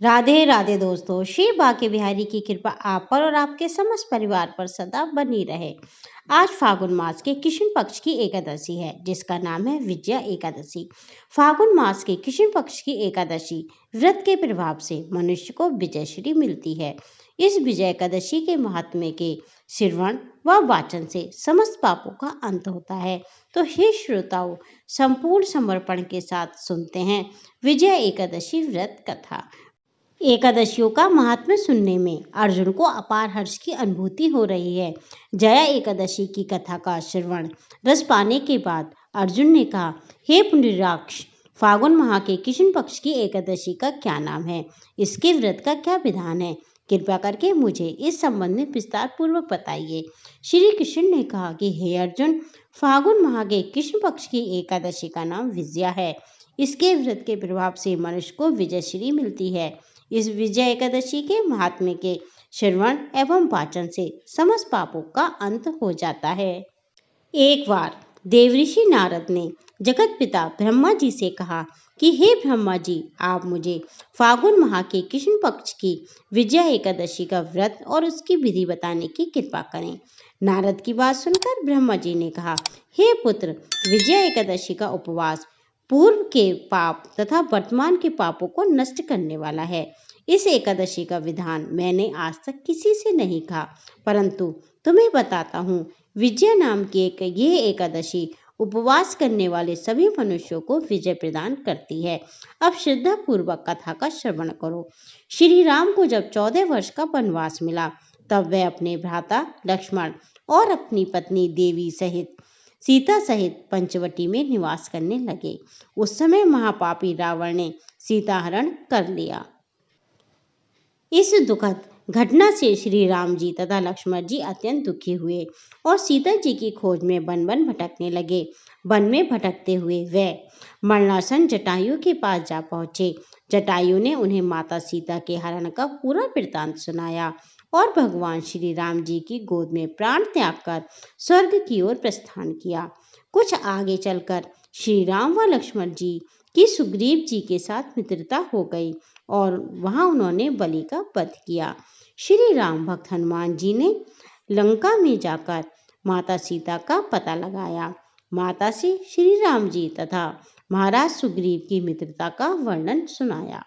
राधे राधे दोस्तों, श्री बांके बिहारी की कृपा आप पर और आपके समस्त परिवार पर सदा बनी रहे। आज फागुन मास के कृष्ण पक्ष की एकादशी है, जिसका नाम है विजया एकादशी। फागुन मास के कृष्ण पक्ष की एकादशी व्रत के प्रभाव से मनुष्य को विजयश्री मिलती है। इस विजय एकादशी के महात्म्य के श्रवण व वाचन से समस्त पापों का अंत होता है। तो हे श्रोताओं, संपूर्ण समर्पण के साथ सुनते हैं विजय एकादशी व्रत कथा। एकादशियों का महात्म्य सुनने में अर्जुन को अपार हर्ष की अनुभूति हो रही है। जया एकादशी की कथा का श्रवण रस पाने के बाद अर्जुन ने कहा, हे पुंडरीकाक्ष, फागुन माह के कृष्ण पक्ष की एकादशी का क्या नाम है? इसके व्रत का क्या विधान है? कृपया करके मुझे इस संबंध में विस्तार पूर्वक बताइए। श्री कृष्ण ने कहा कि हे अर्जुन, फागुन माह के कृष्ण पक्ष की एकादशी का नाम विजया है। इसके व्रत के प्रभाव से मनुष्य को विजयश्री मिलती है। इस विजय एकादशी के महात्म्य के श्रवण एवं वाचन से समस्त पापों का अंत हो जाता है। एक बार देवऋषि नारद ने जगत पिता ब्रह्मा जी से कहा कि हे ब्रह्मा जी, आप मुझे फागुन माह के कृष्ण पक्ष की विजय एकादशी का व्रत और उसकी विधि बताने की कृपा करें। नारद की बात सुनकर ब्रह्मा जी ने कहा, हे पुत्र, विजय एकादशी का उपवास पूर्व के पाप तथा वर्तमान के पापों को नष्ट करने वाला है। इस एकादशी का विधान मैंने आज तक किसी से नहीं कहा, परंतु तुम्हें बताता हूँ। विजय नाम की ये एकादशी उपवास करने वाले सभी मनुष्यों को विजय प्रदान करती है। अब श्रद्धा पूर्वक कथा का श्रवण करो। श्री राम को जब 14 वर्ष का वनवास मिला, तब वह अपने भ्राता लक्ष्मण और अपनी पत्नी देवी सहित सीता सहित पंचवटी में निवास करने लगे। उस समय महापापी रावण ने सीता हरण कर लिया। इस दुखद घटना से श्री राम जी तथा लक्ष्मण जी अत्यंत दुखी हुए और सीता जी की खोज में वन वन भटकने लगे। वन में भटकते हुए वे मरणासन जटायु के पास जा पहुंचे। जटायु ने उन्हें माता सीता के हरण का पूरा वृत्तांत सुनाया और भगवान श्री राम जी की गोद में प्राण त्याग कर स्वर्ग की ओर प्रस्थान किया। कुछ आगे चलकर श्री राम व लक्ष्मण जी की सुग्रीव जी के साथ मित्रता हो गई और वहां उन्होंने बलि का वध किया। श्री राम भक्त हनुमान जी ने लंका में जाकर माता सीता का पता लगाया। माता से श्री राम जी तथा महाराज सुग्रीव की मित्रता का वर्णन सुनाया।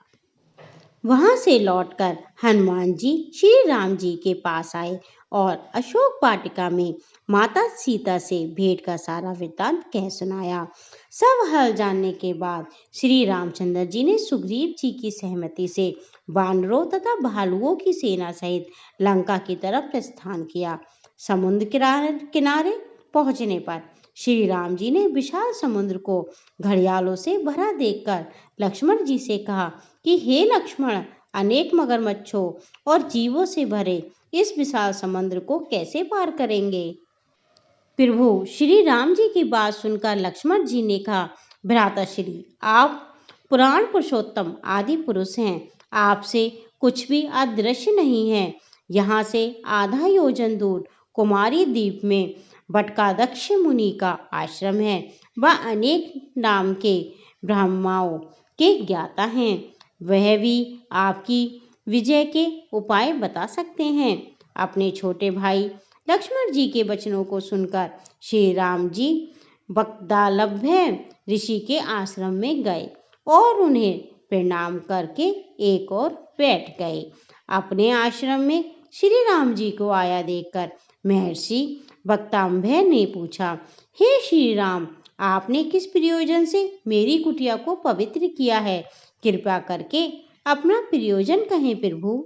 वहां से लौटकर हनुमान जी श्री राम जी के पास आए और अशोक वाटिका में माता सीता से भेंट का सारा वृत्तांत कह सुनाया। सब हाल जानने के बाद श्री रामचंद्र जी ने सुग्रीव जी की सहमति से वानरों तथा भालुओं की सेना सहित लंका की तरफ प्रस्थान किया। समुद्र किनारे पहुंचने पर श्री राम जी ने विशाल समुद्र को घड़ियालों से भरा देखकर लक्ष्मण जी से कहा कि हे लक्ष्मण, अनेक मगरमच्छों और जीवों से भरे इस विशाल समुद्र को कैसे पार करेंगे? प्रभु श्री राम जी की बात सुनकर लक्ष्मण जी ने कहा, भ्राताश्री, आप पुराण पुरुषोत्तम आदि पुरुष हैं। आपसे कुछ भी अदृश्य नहीं है। यहाँ से आधा योजन दूर कुमारी द्वीप में बटकादक्ष मुनि का आश्रम है। वह अनेक नाम के ब्रह्माओं के ज्ञाता हैं। वह भी आपकी विजय के उपाय बता सकते हैं। अपने छोटे भाई लक्ष्मण जी के वचनों को सुनकर श्री राम जी बगदालभ्य ऋषि के आश्रम में गए और उन्हें प्रणाम करके एक और बैठ गए। अपने आश्रम में श्री राम जी को आया देखकर महर्षि बगदालभ्य ने पूछा, हे श्री राम, आपने किस प्रयोजन से मेरी कुटिया को पवित्र किया है? कृपा करके अपना प्रयोजन कहें प्रभु।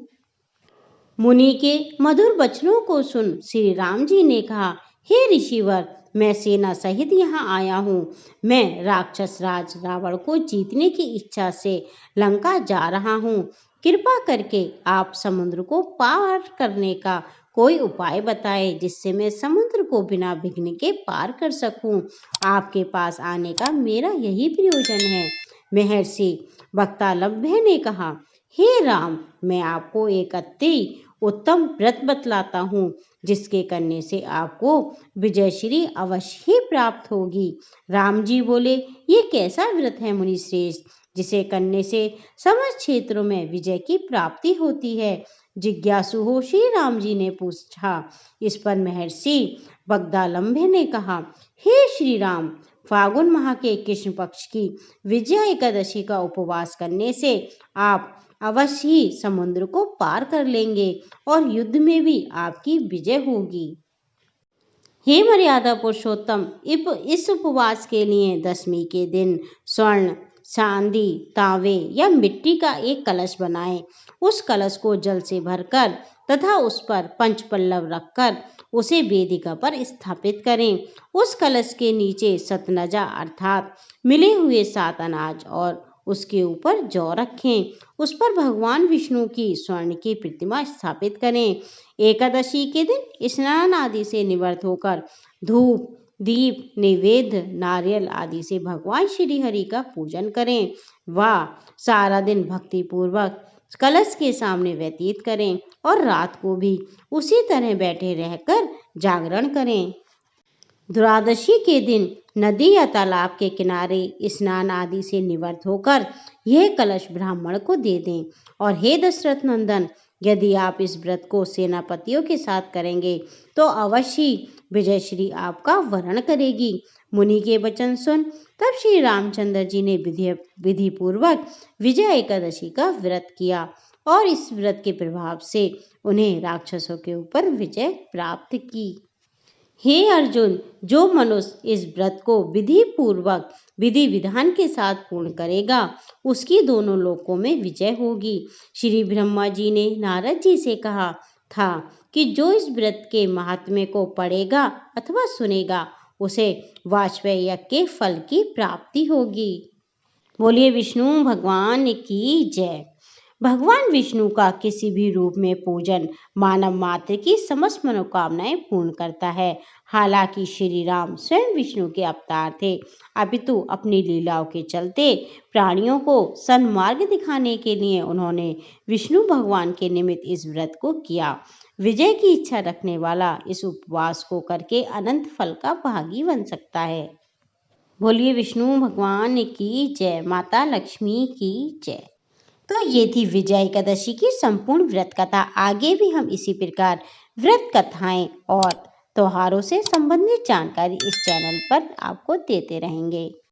मुनि के मधुर वचनों को सुन श्री राम जी ने कहा, हे ऋषिवर, मैं सेना सहित यहाँ आया हूँ। मैं राक्षस राज रावण को जीतने की इच्छा से लंका जा रहा हूँ। कृपा करके आप समुद्र को पार करने का कोई उपाय बताए, जिससे मैं समुद्र को बिना विघ्न के पार कर सकूं। आपके पास आने का मेरा यही प्रयोजन है। महर्षि बगदालभ्य ने कहा, हे राम, मैं आपको एक अति उत्तम व्रत बतलाता हूँ, जिसके करने से आपको विजयश्री अवश्य ही प्राप्त होगी। राम जी बोले, ये कैसा व्रत है मुनि श्रेष्ठ, जिसे करने से समस्त क्षेत्रों में विजय की प्राप्ति होती है। जिज्ञासु हो श्री राम जी ने पूछा। इस पर महर्षि बगदालम्भे ने कहा, हे श्री राम, फागुन माह के कृष्ण पक्ष की विजया एकादशी का उपवास करने से आप अवश्य ही समुद्र को पार कर लेंगे और युद्ध में भी आपकी विजय होगी। हे मर्यादा पुरुषोत्तम, इस उपवास के लिए दशमी के दिन स्वर्ण, चांदी, तांबे या मिट्टी का एक कलश बनाएं। उस कलश को जल से भरकर तथा उस पर पंचपल्लव रखकर उसे वेदिका पर स्थापित करें। उस कलश के नीचे सतनजा अर्थात मिले हुए 7 अनाज और उसके ऊपर जौ रखें। उस पर भगवान विष्णु की स्वर्ण की प्रतिमा स्थापित करें। एकादशी के दिन स्नान आदि से निवृत्त होकर धूप, दीप, नैवेद्य, नारियल आदि से भगवान श्री हरि का पूजन करें। वह सारा दिन भक्ति पूर्वक कलश के सामने व्यतीत करें और रात को भी उसी तरह बैठे रहकर जागरण करें। द्वादशी के दिन नदी या तालाब के किनारे स्नान आदि से निवृत्त होकर यह कलश ब्राह्मण को दे दें। और हे दशरथ नंदन, यदि आप इस व्रत को सेनापतियों के साथ करेंगे तो अवश्य विजय श्री आपका वरण करेगी। मुनि के वचन सुन तब श्री रामचंद्र जी ने विधि पूर्वक विजय एकादशी का व्रत किया और इस व्रत के प्रभाव से उन्हें राक्षसों के ऊपर विजय प्राप्त की। हे अर्जुन, जो मनुष्य इस व्रत को विधि पूर्वक विधि विधान के साथ पूर्ण करेगा उसकी दोनों लोकों में विजय होगी। श्री ब्रह्मा जी ने नारद जी से कहा था कि जो इस व्रत के महात्म्य को पढ़ेगा अथवा सुनेगा उसे वाजपेयी यज्ञ के फल की प्राप्ति होगी। बोलिए विष्णु भगवान की जय। भगवान विष्णु का किसी भी रूप में पूजन मानव मात्र की समस्त मनोकामनाएं पूर्ण करता है। हालांकि श्री राम स्वयं विष्णु के अवतार थे, अपितु अपनी लीलाओं के चलते प्राणियों को सन्मार्ग दिखाने के लिए उन्होंने विष्णु भगवान के निमित्त इस व्रत को किया। विजय की इच्छा रखने वाला इस उपवास को करके अनंत फल का भागी बन सकता है। बोलिए विष्णु भगवान की जय। माता लक्ष्मी की जय। तो ये थी विजय एकादशी की संपूर्ण व्रत कथा। आगे भी हम इसी प्रकार व्रत कथाएं और त्योहारों से संबंधित जानकारी इस चैनल पर आपको देते रहेंगे।